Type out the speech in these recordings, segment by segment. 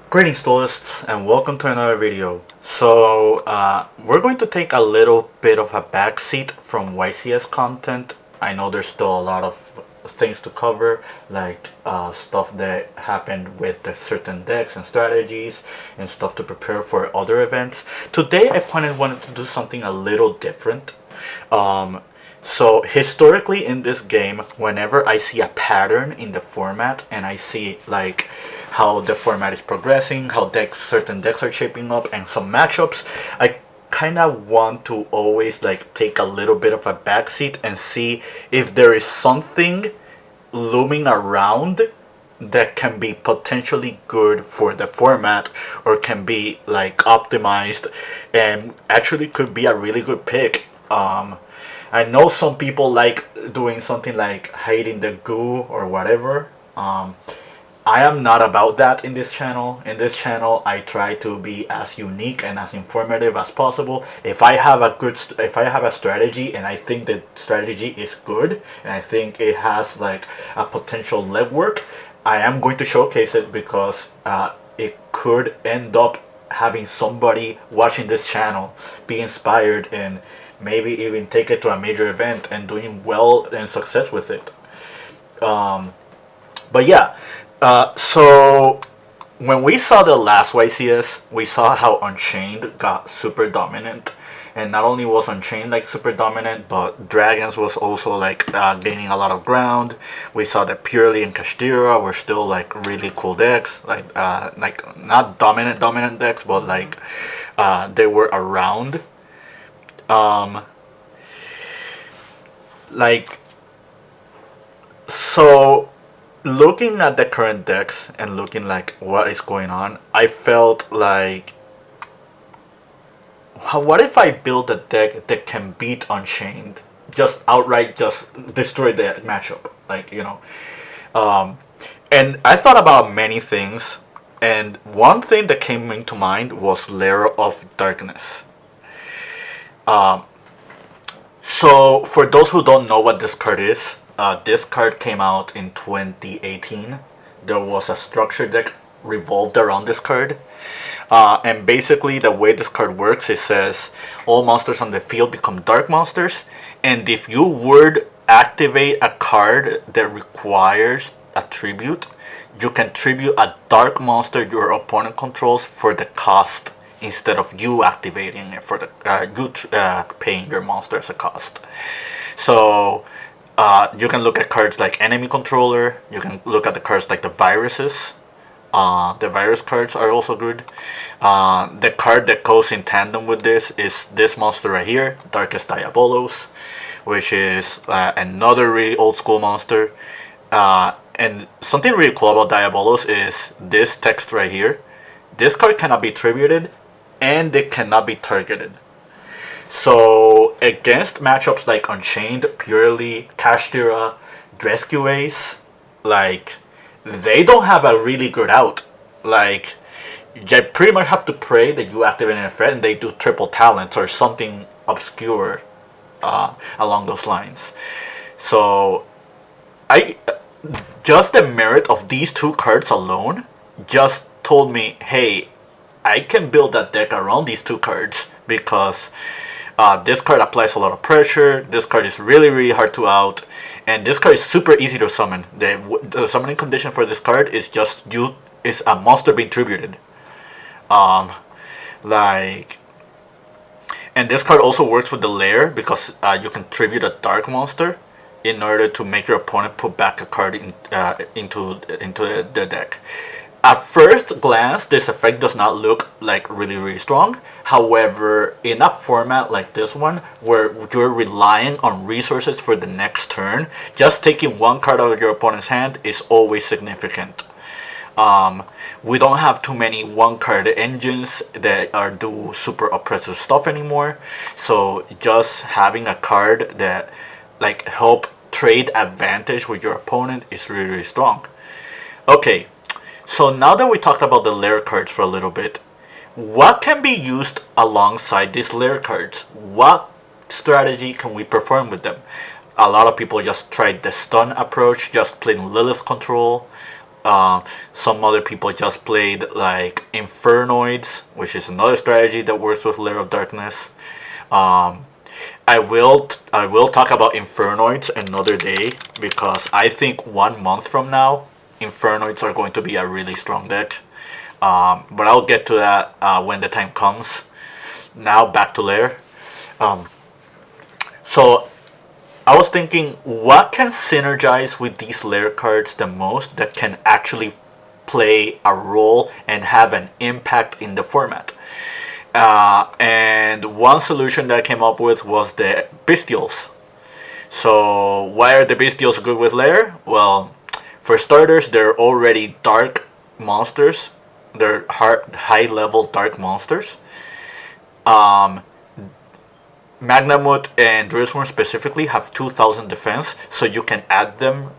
Greetings duelists and welcome to another video. We're going to take a little bit of a backseat from YCS content. I know there's still a lot of things to cover, like stuff that happened with the certain decks and strategies and stuff to prepare for other events. Today I wanted to do something a little different. So historically in this game, whenever I see a pattern in the format and I see like how the format is progressing, how certain decks are shaping up, and some matchups, I kind of want to always like take a little bit of a backseat and see if there is something looming around that can be potentially good for the format or can be like optimized and actually could be a really good pick. I know some people like doing something like hiding the goo or whatever. I am not about that in this channel. In this channel, I try to be as unique and as informative as possible. If I have a strategy and I think the strategy is good and I think it has like a potential legwork, I am going to showcase it because it could end up having somebody watching this channel be inspired and maybe even take it to a major event and doing well and success with it. But yeah, so when we saw the last YCS, we saw how Unchained got super dominant. And not only was Unchained like super dominant, but Dragons was also like gaining a lot of ground. We saw that Purely and Kashtira were still like really cool decks, like not dominant decks, but like they were around. Um, like so looking at the current decks and looking like what is going on, I felt like, what if I build a deck that can beat Unchained, just outright just destroy the matchup, like, you know. And I thought about many things, and one thing that came into mind was Lair of Darkness. So for those who don't know what this card is, this card came out in 2018. There was a structure deck revolved around this card. And basically the way this card works, it says all monsters on the field become dark monsters. And if you would activate a card that requires a tribute, you can tribute a dark monster your opponent controls for the cost instead of you activating it for the paying your monster as a cost. So you can look at cards like Enemy Controller. You can look at the cards like the Viruses. The virus cards are also good. The card that goes in tandem with this is this monster right here, Darkest Diabolos, which is another really old school monster. And something really cool about Diabolos is this text right here. This card cannot be tributed and it cannot be targeted. So against matchups like Unchained, Purely, Kashtira, Rescue Ace, like, they don't have a really good out. Like, you pretty much have to pray that you activate a threat and they do triple talents or something obscure along those lines. So I just the merit of these two cards alone just told me, hey, I can build that deck around these two cards because this card applies a lot of pressure. This card is really hard to out, and this card is super easy to summon. The summoning condition for this card is just is a monster being tributed. Like, and this card also works with the Lair because you can tribute a dark monster in order to make your opponent put back a card into the deck. At first glance, this effect does not look like really strong. However, in a format like this one, where you're relying on resources for the next turn, just taking one card out of your opponent's hand is always significant. We don't have too many one-card engines that do super oppressive stuff anymore. So just having a card that like help trade advantage with your opponent is really strong. Okay. So now that we talked about the Lair cards for a little bit, what can be used alongside these Lair cards? What strategy can we perform with them? A lot of people just tried the stun approach, just playing Lilith control. Some other people just played like Infernoids, which is another strategy that works with Lair of Darkness. Um, I will talk about Infernoids another day, because I think 1 month from now, Infernoids are going to be a really strong deck. But I'll get to that when the time comes. Now back to Lair. Um, so I was thinking, what can synergize with these Lair cards the most that can actually play a role and have an impact in the format? And one solution that I came up with was the Bystials. So why are the Bystials good with Lair? Well, for starters, they're already dark monsters. They're high level dark monsters. Um, Magnamut and Druidsworn specifically have 2000 defense, so you can add them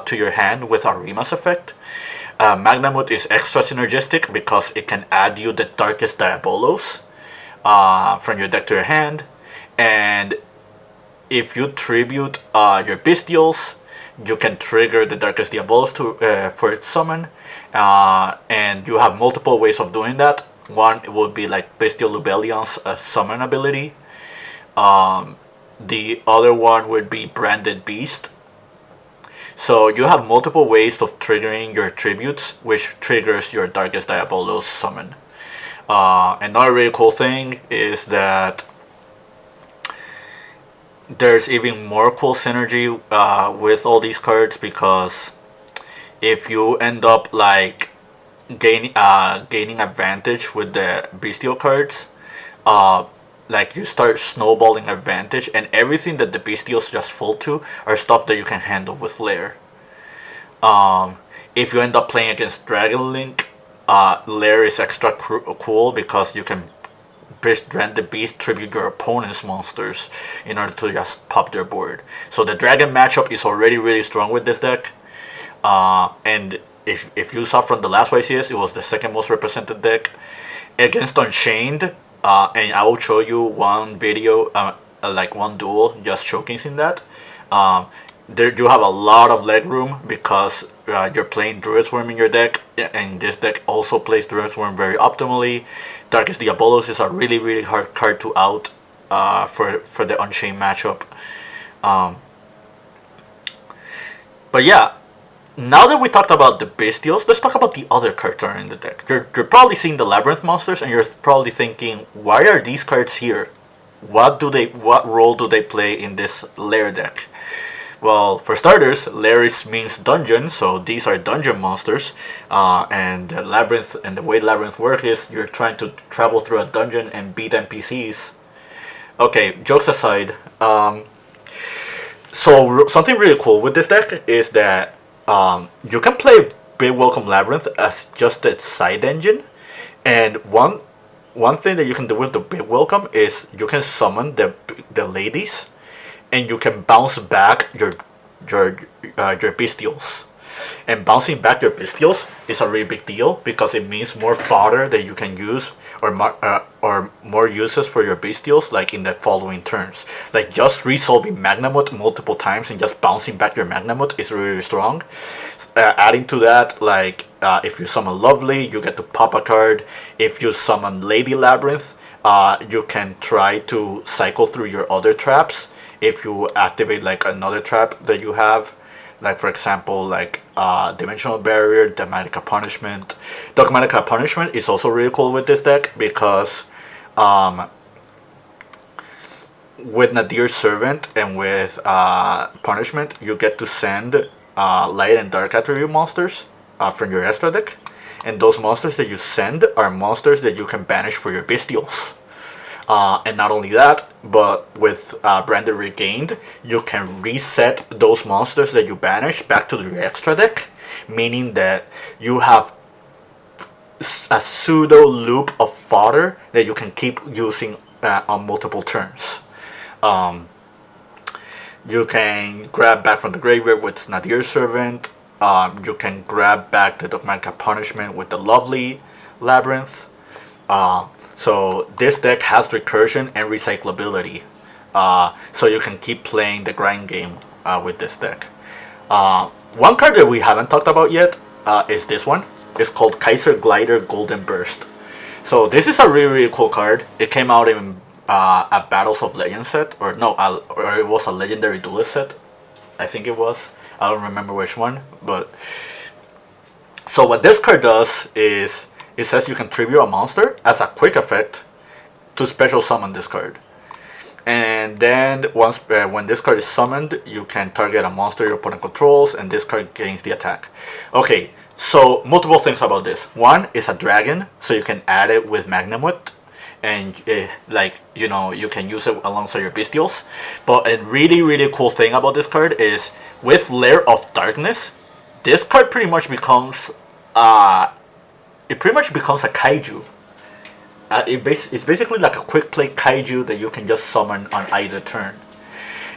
to your hand with Arima's effect. Magnamut is extra synergistic because it can add you the Darkest Diabolos from your deck to your hand. And if you tribute your Bystials, you can trigger the Darkest Diabolos for its summon. And you have multiple ways of doing that. One would be like Bestial Lubellion's summon ability. The other one would be Branded Beast. So you have multiple ways of triggering your tributes, which triggers your Darkest Diabolos summon. Another really cool thing is that there's even more cool synergy with all these cards, because if you end up like gaining advantage with the Bestial cards, like you start snowballing advantage, and everything that the Bystials just fall to are stuff that you can handle with Lair. If you end up playing against Dragon Link, Lair is extra cool because you can Brand the Beast tribute your opponent's monsters in order to just pop their board. So the Dragon matchup is already really strong with this deck. And if you saw from the last YCS, it was the second most represented deck against Unchained. And I will show you one video, like one duel, just showcasing that. There you have a lot of leg room because you're playing Druidsworm in your deck, and this deck also plays Druidsworm very optimally. Darkest Diabolos is a really hard card to out for the Unchained matchup. But yeah, now that we talked about the Bystials, let's talk about the other cards that are in the deck. You're probably seeing the Labrynth monsters, and you're probably thinking, why are these cards here? What role do they play in this Lair deck? Well, for starters, Lair means dungeon, so these are dungeon monsters. And the Labrynth, and the way Labrynth works is you're trying to travel through a dungeon and beat NPCs. Okay, jokes aside, so something really cool with this deck is that you can play Big Welcome Labrynth as just its side engine, and one thing that you can do with the Big Welcome is you can summon the ladies, and you can bounce back your Bystials. And bouncing back your Bystials is a really big deal because it means more fodder that you can use, or more uses for your Bystials, like in the following turns. Like just resolving Magnamut multiple times and just bouncing back your Magnamut is really strong. Adding to that, like if you summon Lovely, you get to pop a card. If you summon Lady Labrynth, you can try to cycle through your other traps. If you activate like another trap that you have, like for example, like Dimensional Barrier, Dogmatica Punishment. Dogmatica Punishment is also really cool with this deck because with Nadir's Servant and with Punishment, you get to send light and dark attribute monsters from your extra deck, and those monsters that you send are monsters that you can banish for your Bystials. And not only that, but with Branded Regained, you can reset those monsters that you banish back to your extra deck, meaning that you have a pseudo loop of fodder that you can keep using on multiple turns. You can grab back from the graveyard with Nadir's Servant. You can grab back the Dogmatica Punishment with the Lovely Labrynth. So this deck has recursion and recyclability, so you can keep playing the grind game with this deck. One card that we haven't talked about yet is this one. It's called Kaiser Glider Golden Burst. So this is a really cool card. It came out in a Battles of Legends set, or no, or it was a Legendary Duelist set. I think it was. I don't remember which one, but so what this card does is it says you can tribute a monster as a quick effect to special summon this card. And then once when this card is summoned, you can target a monster your opponent controls, and this card gains the attack. Okay, so multiple things about this. One is a dragon, so you can add it with Magnamut, and like you can use it alongside your Bystials. But a really cool thing about this card is with Lair of Darkness, this card pretty much becomes a kaiju. It's basically like a quick play kaiju that you can just summon on either turn,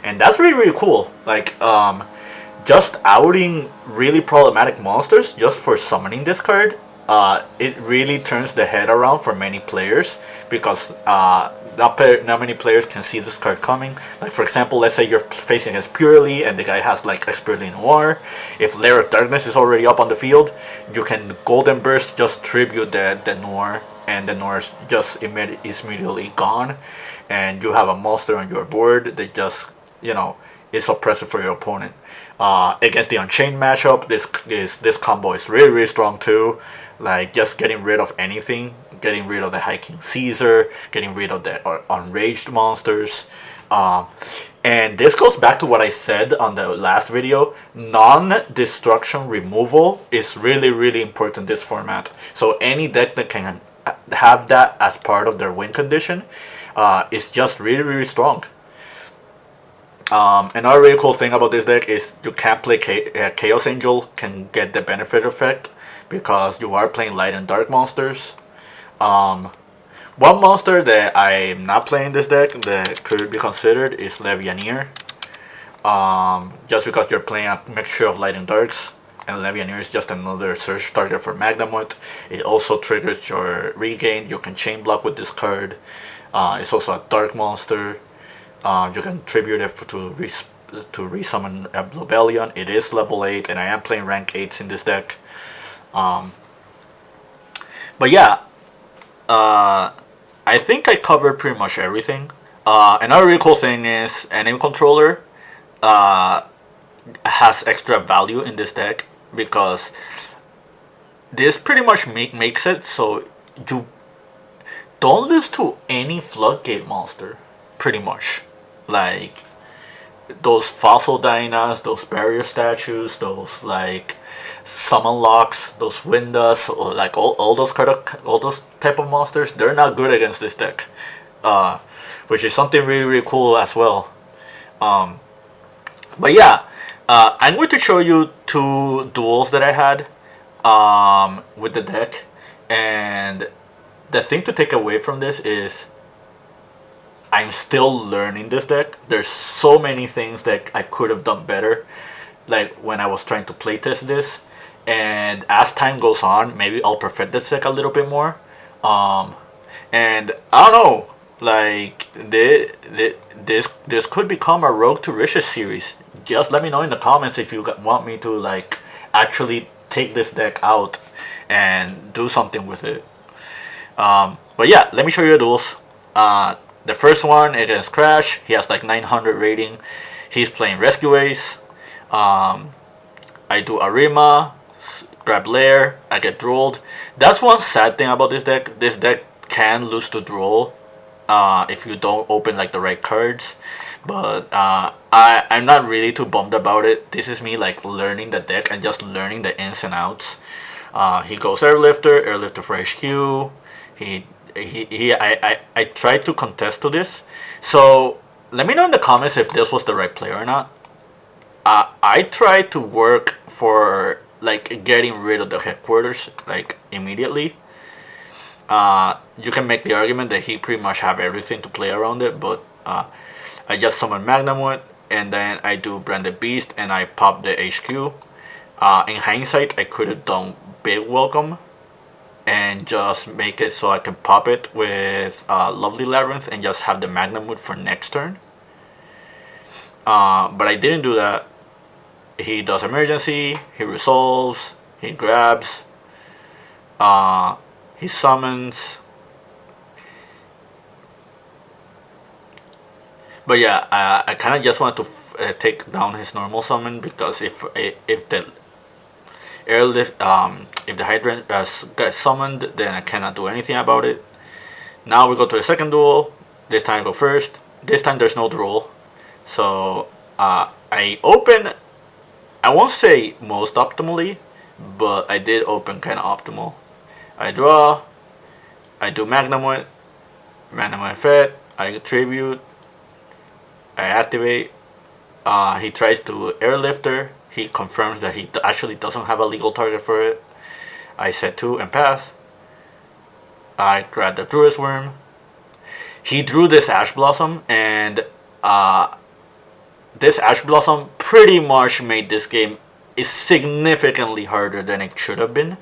and that's really cool. Like just outing really problematic monsters just for summoning this card. It really turns the head around for many players, because not many players can see this card coming. Like for example, let's say you're facing against Purely and the guy has like Purely Noir. If Lair of Darkness is already up on the field, you can Golden Burst, just tribute the Noir, and the Noir is just immediately gone, and you have a monster on your board that just is oppressive for your opponent. Against the Unchained matchup, this combo is really strong too. Like just getting rid of anything, getting rid of the High King Caesar, getting rid of the unraged monsters. And this goes back to what I said on the last video. Non-destruction removal is really important in this format. So any deck that can have that as part of their win condition is just really strong. Another really cool thing about this deck is you can't play Chaos Angel can get the benefit effect, because you are playing light and dark monsters. One monster that I'm not playing this deck that could be considered is Levianeer. Just because you're playing a mixture of light and darks, and Levianeer is just another search target for Magnamut. It also triggers your regain. You can chain block with this card. It's also a dark monster. You can tribute it to resummon a Blobellion. It is level 8, and I am playing rank 8s in this deck. But yeah, I think I covered pretty much everything. Another really cool thing is enemy controller has extra value in this deck, because this pretty much makes it so you don't lose to any floodgate monster, pretty much. Like those fossil Dinas, those barrier statues, those like summon locks, those windows, or like all those type of monsters, they're not good against this deck, which is something really cool as well. But yeah, I'm going to show you 2 duels that I had with the deck, and the thing to take away from this is I'm still learning this deck. There's so many things that I could have done better, like when I was trying to playtest this, and as time goes on, maybe I'll perfect this deck a little bit more. And I don't know, like this could become a Road to Riches series. Just let me know in the comments if you want me to like actually take this deck out and do something with it. But yeah, let me show you the duels. The first one against Crash, he has like 900 rating. He's playing Rescue Ace. I do Arima, grab Lair, I get drolled. That's one sad thing about this deck. This deck can lose to droll if you don't open like the right cards. But I'm not really too bummed about it. This is me like learning the deck and just learning the ins and outs. He goes Airlifter for HQ. I tried to contest to this, so let me know in the comments if this was the right play or not. I tried to work for like getting rid of the headquarters like immediately. You can make the argument that he pretty much have everything to play around it, but I just summon Magnamut, and then I do Branded Beast, and I pop the HQ. In hindsight, I could have done Big Welcome and just make it so I can pop it with Lovely Labrynth and just have the Magnamut for next turn. But I didn't do that. He does Emergency, he resolves, He grabs. He summons. But yeah, I kind of just want to take down his normal summon, because if the airlift if the hydrant gets summoned, then I cannot do anything about it. Now we go to the second duel. This time I go first. This time there's no draw, so I open. I won't say most optimally, but I did open kind of optimal. I draw. I do Magnamut. Magnamut Fed. I tribute. I activate. He tries to airlifter. He confirms that he actually doesn't have a legal target for it. I set 2 and pass. I grab the Druid's Worm. He drew this Ash Blossom, and this Ash Blossom pretty much made this game is significantly harder than it should have been.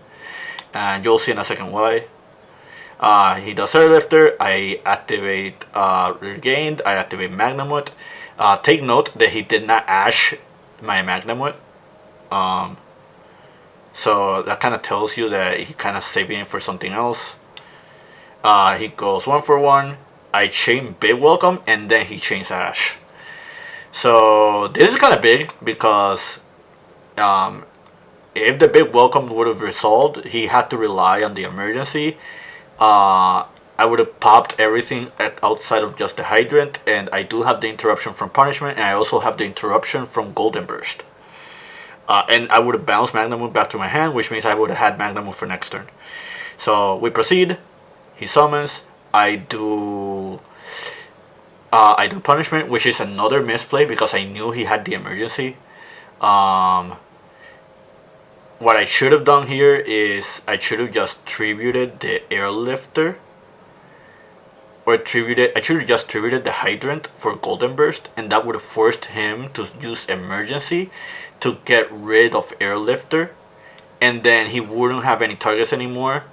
And you'll see in a second why. He does Airlifter. I activate Regained. I activate Magnamut. Take note that he did not Ash my Magnamut. So that kind of tells you that he kind of saving it for something else. He goes 1 for 1. I chain Big Welcome, and then he chains Ash. So this is kind of big, because if the Big Welcome would have resolved, he had to rely on the emergency. I would have popped everything outside of just the Hydrant, and I do have the interruption from Punishment, and I also have the interruption from Golden Burst. And I would have bounced Magnamut back to my hand, which means I would have had Magnamut for next turn. So we proceed. He summons. I do Punishment, which is another misplay because I knew he had the emergency. What I should have done here is I should have just tributed the Airlifter. I should have just tributed the Hydrant for Golden Burst, and that would have forced him to use Emergency to get rid of Airlifter, and then he wouldn't have any targets anymore,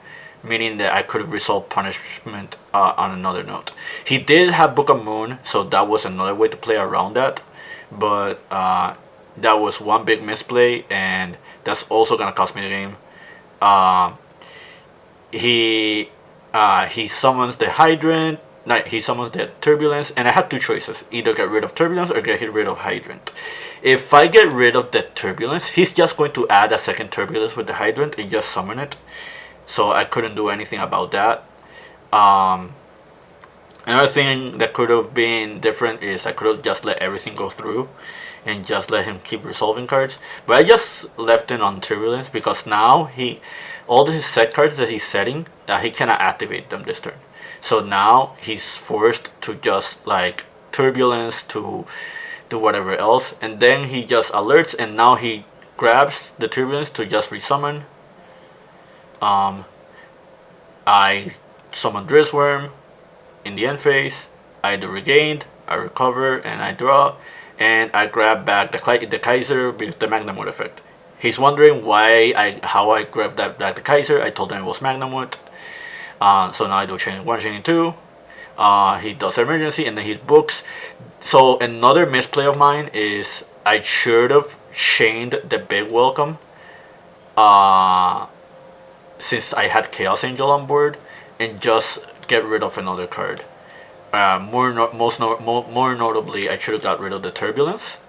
meaning that I could have resolved Punishment on another note. He did have Book of Moon, so that was another way to play around that, but that was one big misplay, and that's also gonna cost me the game. He summons the Hydrant. He summons the Turbulence, and I had 2 choices: either get rid of Turbulence or get rid of Hydrant. If I get rid of the Turbulence, he's just going to add a second Turbulence with the Hydrant and just summon it. So I couldn't do anything about that. Another thing that could have been different is I could have just let everything go through and just let him keep resolving cards. But I just left it on Turbulence because now all his set cards that he's setting, he cannot activate them this turn. So now he's forced to just like Turbulence to do whatever else, and then he just alerts, and now he grabs the Turbulence to just resummon. I summon Druid's Worm in the end phase. I do Regained, I recover, and I draw, and I grab back the Kaiser with the Magnamut effect. He's wondering how I grabbed back the Kaiser. I told him it was Magnamut. So now I do chain 1, chain 2. He does emergency, and then he books. So another misplay of mine is I should have chained the Big Welcome. Since I had Chaos Angel on board, and just get rid of another card. More notably, I should have got rid of the Turbulence.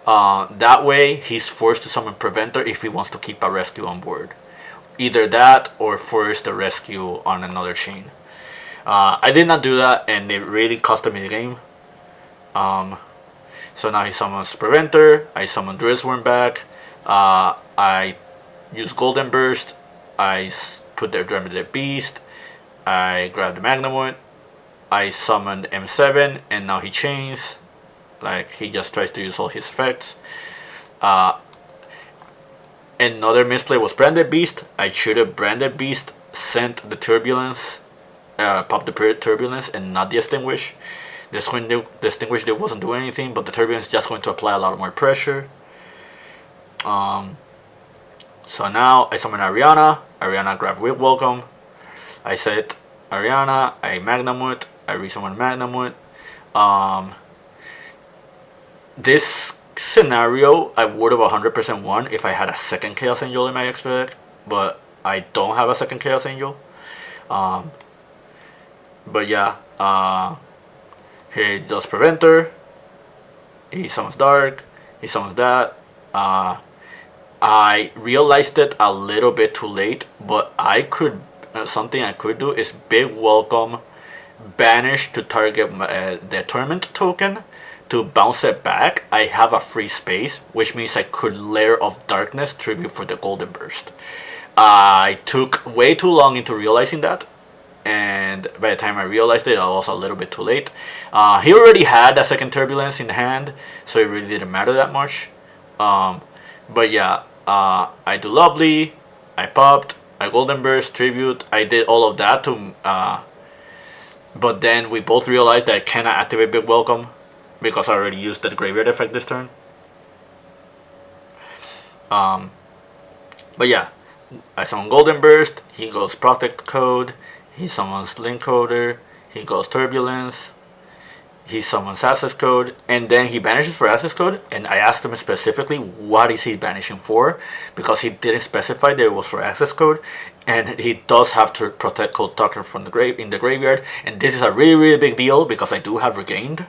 That way, he's forced to summon Preventer if he wants to keep a rescue on board. Either that or force the rescue on another chain. I did not do that, and it really costed me the game. So now he summons Preventer. I summon Druid's Worm back. I use Golden Burst. I put the Dreaded Beast. I grab the Magnamut. I summoned M7, and now he chains. Like, he just tries to use all his effects. Another misplay was Branded Beast. I should have Branded Beast, sent the Turbulence, popped the Turbulence, and not the Extinguish. The Extinguish wasn't doing anything, but the Turbulence is just going to apply a lot more pressure. So now I summon Ariana. Ariana grab Big Welcome. I set Ariana. I Magnamut. I resummon Magnamut. This scenario, I would have 100% won if I had a second Chaos Angel in my extra deck, but I don't have a second Chaos Angel. But yeah, he does Preventer, he summons Dark, he summons that. I realized it a little bit too late, but I could something I could do is Big Welcome, banish to target the Torment token to bounce it back. I have a free space, which means I could Lair of Darkness tribute for the Golden Burst. I took way too long into realizing that, and by the time I realized it, I was a little bit too late. He already had a second Turbulence in hand, so it really didn't matter that much. But yeah, I do Lovely, I popped, I Golden Burst, Tribute, I did all of that to... but then we both realized that I cannot activate Big Welcome because I already used the Graveyard effect this turn. But yeah, I summon Golden Burst, he goes Protect Code, he summons Link Coder, he goes Turbulence, he summons Access Code, and then he banishes for Access Code, and I asked him specifically what is he banishing for, because he didn't specify that it was for Access Code, and he does have to protect Code Talker from the graveyard, and this is a really big deal because I do have Regained.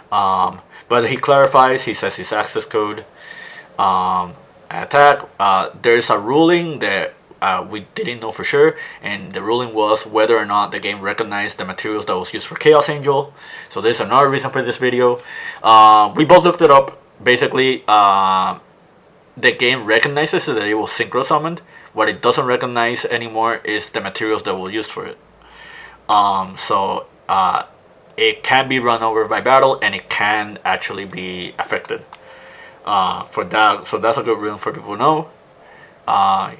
But he clarifies, he says it's Access Code. Attack, there's a ruling that we didn't know for sure, and the ruling was whether or not the game recognized the materials that was used for Chaos Angel. So there's another reason for this video. We both looked it up. Basically, the game recognizes that it was synchro summoned. What it doesn't recognize anymore is the materials that were used for it. It can be run over by battle, and it can actually be affected. For that, so that's a good reason for people to know.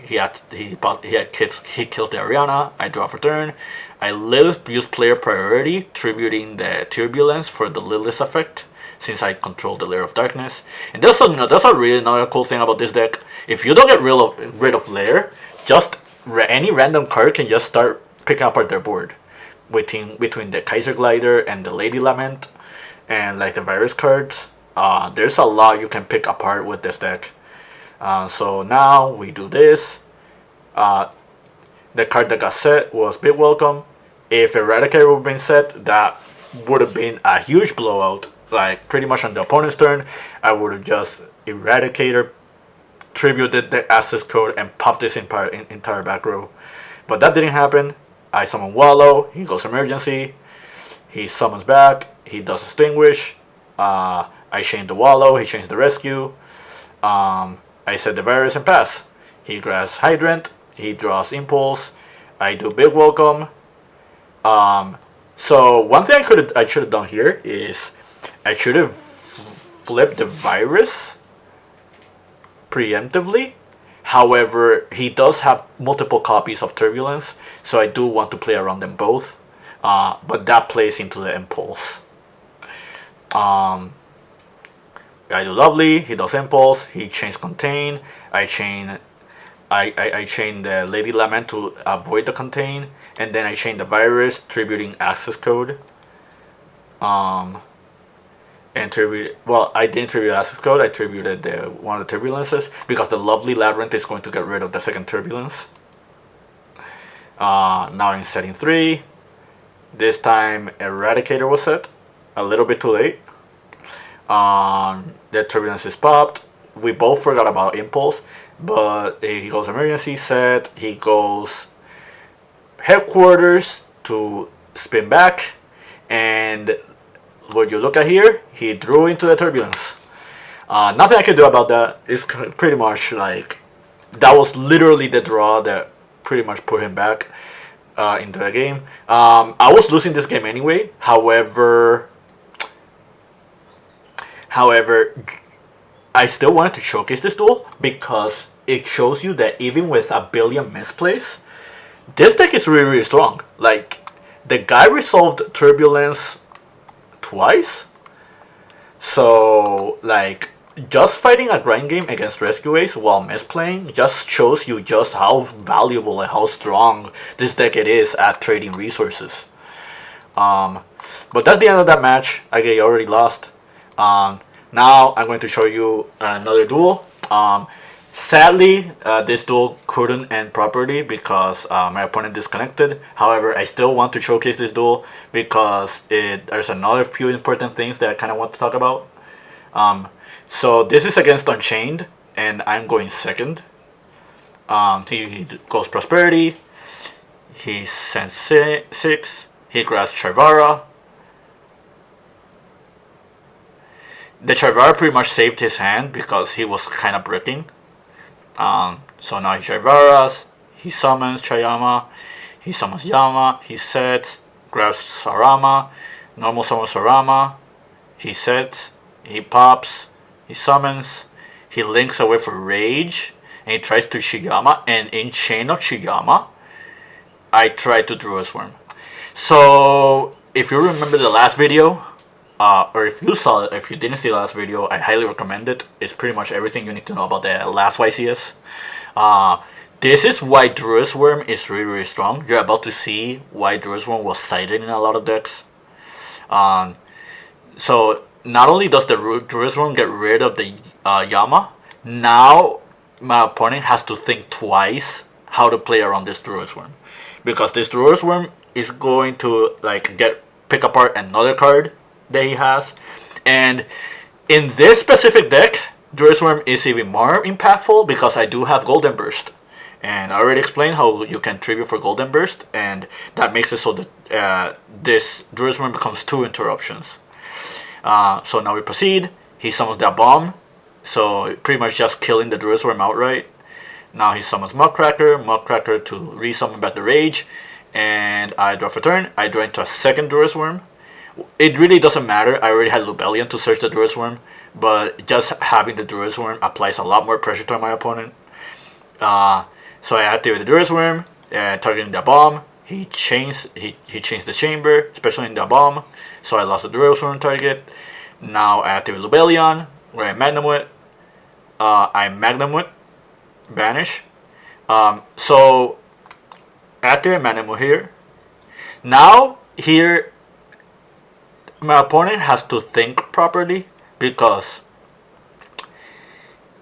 He kills the Ariana. I draw for turn. I Lilith use player priority, tributing the Turbulence for the Lilith effect, since I control the Lair of Darkness. And that's a really another cool thing about this deck. If you don't get rid of Lair, just any random card can just start picking apart their board. Between the Kaiser Glider and the Lady Lament, and like the virus cards, there's a lot you can pick apart with this deck. So now we do this. The card that got set was Big Welcome. If Eradicator would have been set, that would have been a huge blowout. Like pretty much on the opponent's turn, I would have just Eradicator, tributed the Access Code, and popped this entire back row. But that didn't happen. I summon Wallow, he goes Emergency, he summons back, he does Extinguish, I chain the Wallow, he chains the Rescue, I set the Virus and pass. He grabs Hydrant, he draws Impulse, I do Big Welcome. So one thing I should have done here is I should have flipped the Virus preemptively. However, he does have multiple copies of Turbulence, so I do want to play around them both. But that plays into the Impulse. I do Lovely, he does Impulse, he chains Contain, I chain the Lady Lament to avoid the Contain, and then I chain the Virus, tributing Access Code. And tribute, well, I didn't tribute Access Code, I tributed one of the Turbulences, because the lovely Labrynth is going to get rid of the second Turbulence. Now in setting 3, this time Eradicator was set, a little bit too late. The Turbulence is popped, we both forgot about Impulse, but he goes Emergency set, he goes Headquarters to spin back, and what you look at here, he drew into the Turbulence. Nothing I can do about that. It's pretty much like, that was literally the draw that pretty much put him back into the game. I was losing this game anyway. However, I still wanted to showcase this duel because it shows you that even with a billion misplays, this deck is really strong. Like, the guy resolved Turbulence twice. So, like, just fighting a grind game against Rescue Ace while misplaying just shows you just how valuable and how strong this deck it is at trading resources. But that's the end of that match. I already lost. Now Now I'm going to show you another duel. Sadly, this duel couldn't end properly because my opponent disconnected. However, I still want to showcase this duel because there's another few important things that I kind of want to talk about. So this is against Unchained, and I'm going second. He goes Prosperity. He sends 6. He grabs Charvara. The Charvara pretty much saved his hand because he was kind of bricking. So now he Charvaras, he summons Chayama, he summons Yama, he sets, grabs Sarama, normal summons Sarama, he sets, he pops, he summons, he links away for Rage, and he tries to Shiyama, and in Chain of Shiyama, I tried to Druid Swarm. So, if you remember the last video, or if you didn't see the last video, I highly recommend it. It's pretty much everything you need to know about the last YCS. This is why Druid Swarm is really, really strong. You're about to see why Druid Swarm was cited in a lot of decks. So not only does the Druid Swarm get rid of the Yama, now my opponent has to think twice how to play around this Druid Swarm, because this Druid Swarm is going to pick apart another card that he has. And in this specific deck, Druid Swarm is even more impactful because I do have Golden Burst, and I already explained how you can tribute for Golden Burst, and that makes it so that this Druid Swarm becomes 2 interruptions. So now we proceed. He summons that bomb, so pretty much just killing the Druid Swarm outright. Now he summons Mudcracker to resummon back the Rage, and I draw for turn. I draw into a second Druid Swarm. It really doesn't matter. I already had Lubellion to search the Druid Swarm, but just having the Druid Swarm applies a lot more pressure to my opponent. So I activate the Druid Swarm, targeting the bomb. He changed the chamber, especially in the bomb. So I lost the Druid Swarm target. Now I activate Lubellion, where I Magnum Wit. Banish. So activate Magnum Wit here. Now here, my opponent has to think properly, because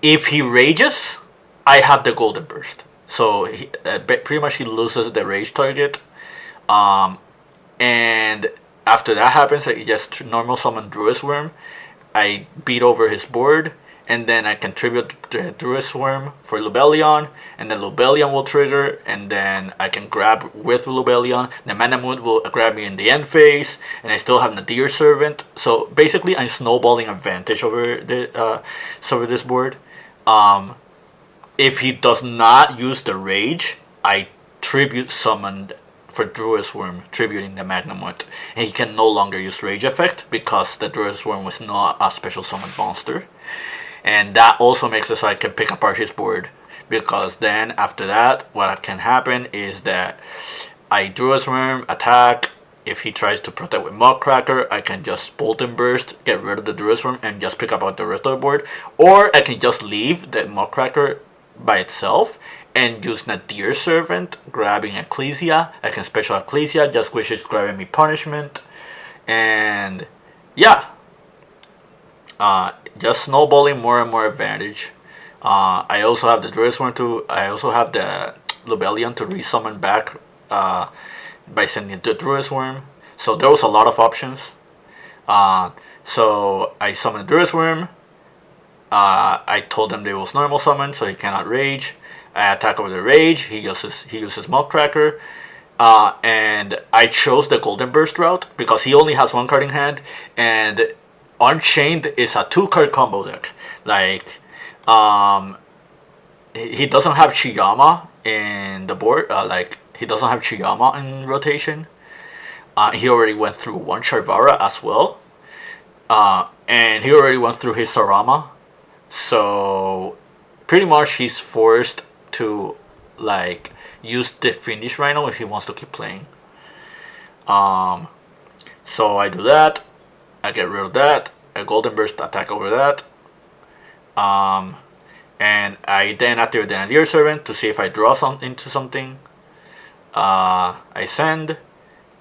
if he rages, I have the Golden Burst. So pretty much he loses the rage target. And after that happens, I just normal summon Druid Swarm. I beat over his board, and then I contribute the Druid Swarm for Lubellion, and then Lubellion will trigger, and then I can grab with Lubellion. The Manamut will grab me in the end phase, and I still have Nadir Servant. So basically, I'm snowballing advantage over this board. If he does not use the Rage, I tribute summoned for Druid Swarm, tributing the Magnamut, and he can no longer use Rage effect because the Druid Swarm was not a special summoned monster. And that also makes it so I can pick apart his board, because then after that, what can happen is that I Druid Swarm, attack. If he tries to protect with Mudcracker, I can just Bolt and Burst, get rid of the Druid Swarm, and just pick apart the rest of the board. Or I can just leave the Mudcracker by itself and use Nadir Servant, grabbing Ecclesia. I can special Ecclesia, just which is grabbing me punishment. And yeah, just snowballing more and more advantage. I also have the Druid Swarm I also have the Lubellion to resummon back by sending the Druid Swarm. So there was a lot of options. So I summoned the Druid Swarm. I told him they was normal summon, so he cannot rage. I attack over the rage. He uses Mudcracker. And I chose the Golden Burst route because he only has 1 card in hand, and Unchained is a 2-card combo deck. Like, he doesn't have Chiyama in the board. He doesn't have Chiyama in rotation. He already went through 1 Charvara as well. And he already went through his Sarama. So pretty much he's forced to use the Finish Rhino if he wants to keep playing. So I do that. I get rid of that. A Golden Burst attack over that. And I then activate the Nadir Servant to see if I draw into something. I send.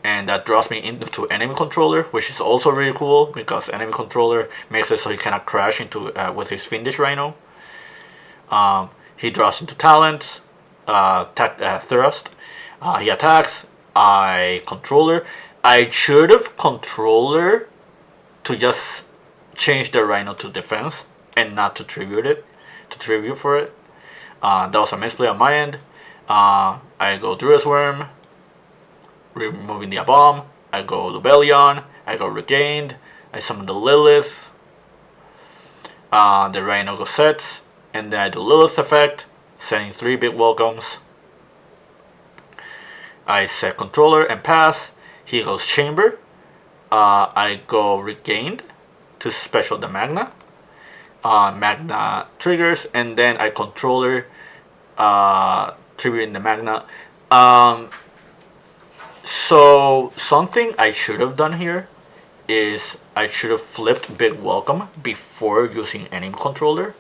and that draws me into enemy controller, which is also really cool because enemy controller makes it so he cannot crash into with his Fiendish Rhino. He draws into talent, thrust. He attacks. I controller. I should have controller to just change the Rhino to defense and not to tribute for it. That was a misplay on my end. I go Druid's Worm, removing the bomb. I go Lubellion. I go Regained. I summon the Lilith. The Rhino goes sets, and then I do Lilith effect, sending 3 big welcomes. I set controller and pass. He goes Chamber. I go Regained to special the Magna. Magna triggers, and then I controller, triggering the Magna. So something I should have done here is I should have flipped Big Welcome before using enemy controller.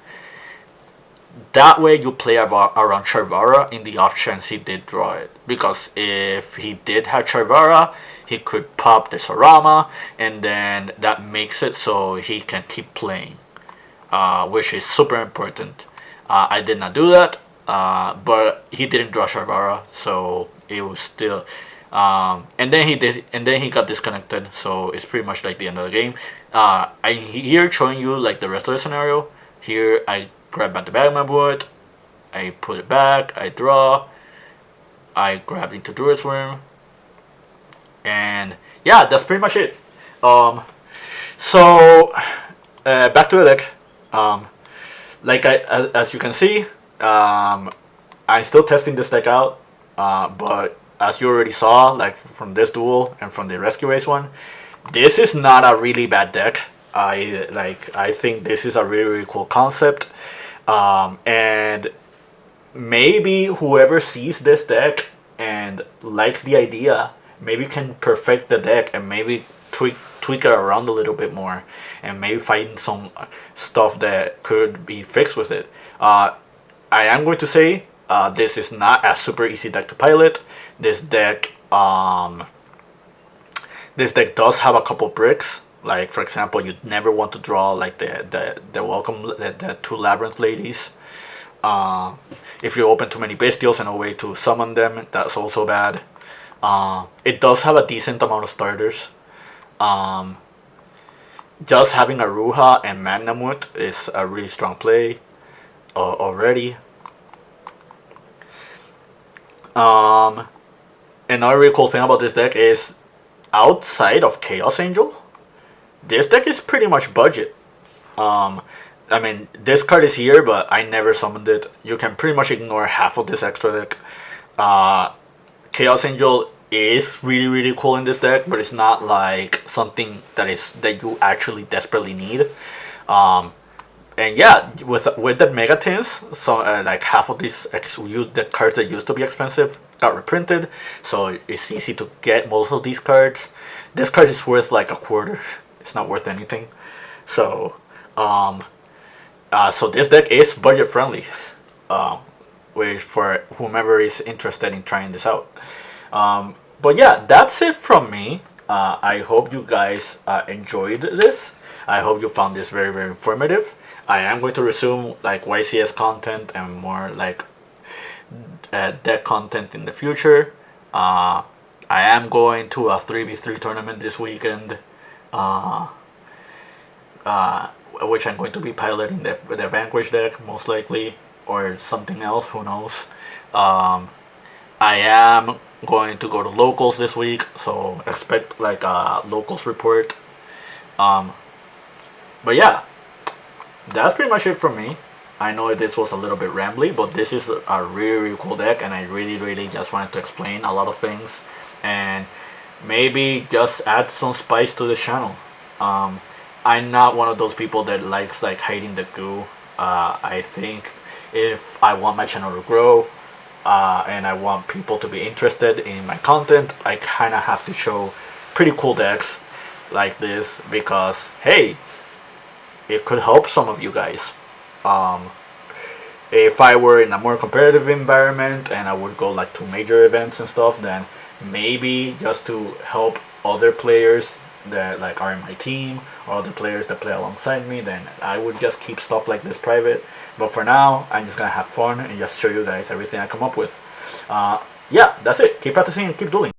That way you play around Charvara in the off chance he did draw it. Because if he did have Charvara, he could pop the Sorama, and then that makes it so he can keep playing, which is super important. I did not do that, but he didn't draw Charvara, so it was still. And then he got disconnected, so it's pretty much like the end of the game. I here showing you like the rest of the scenario. Here I grab back the Bagman Wood, I put it back, I draw, I grab into Druid's Worm, and yeah, that's pretty much it. So back to the deck. Like as you can see, I'm still testing this deck out, but as you already saw, like from this duel and from the Rescue Race one, this is not a really bad deck. I think this is a really cool concept, and maybe whoever sees this deck and likes the idea, maybe can perfect the deck and maybe tweak it around a little bit more, and maybe find some stuff that could be fixed with it. I am going to say this is not a super easy deck to pilot. This deck does have a couple bricks. Like for example, you never want to draw like the two Labrynth ladies. If you open too many Bystials and a way to summon them, that's also bad. It does have a decent amount of starters. Just having a Ruha and Magnamut is a really strong play already. Another really cool thing about this deck is, outside of Chaos Angel, this deck is pretty much budget. I mean, this card is here, but I never summoned it. You can pretty much ignore half of this extra deck. Chaos Angel is really cool in this deck, but it's not like something that you actually desperately need. And yeah, with the Mega Tins, so like half of these the cards that used to be expensive got reprinted, so it's easy to get most of these cards. This card is worth like a quarter. It's not worth anything. So so this deck is budget friendly, which for whomever is interested in trying this out. But yeah, that's it from me. I hope you guys enjoyed this. I hope you found this very informative. I am going to resume like YCS content and more like deck content in the future. I am going to a 3v3 tournament this weekend, which I'm going to be piloting the Vanquish deck most likely, or something else, who knows. I am going to go to locals this week, so expect like a locals report. But yeah, that's pretty much it from me. I know this was a little bit rambly, but this is a really cool deck, and I really just wanted to explain a lot of things and maybe just add some spice to the channel. I'm not one of those people that likes like hiding the goo. I think if I want my channel to grow, and I want people to be interested in my content, I kind of have to show pretty cool decks like this, because hey, it could help some of you guys. If I were in a more competitive environment and I would go like to major events and stuff, then maybe just to help other players that like are in my team or other players that play alongside me, then I would just keep stuff like this private. But for now, I'm just gonna have fun and just show you guys everything I come up with. Yeah, that's it. Keep practicing and keep doing.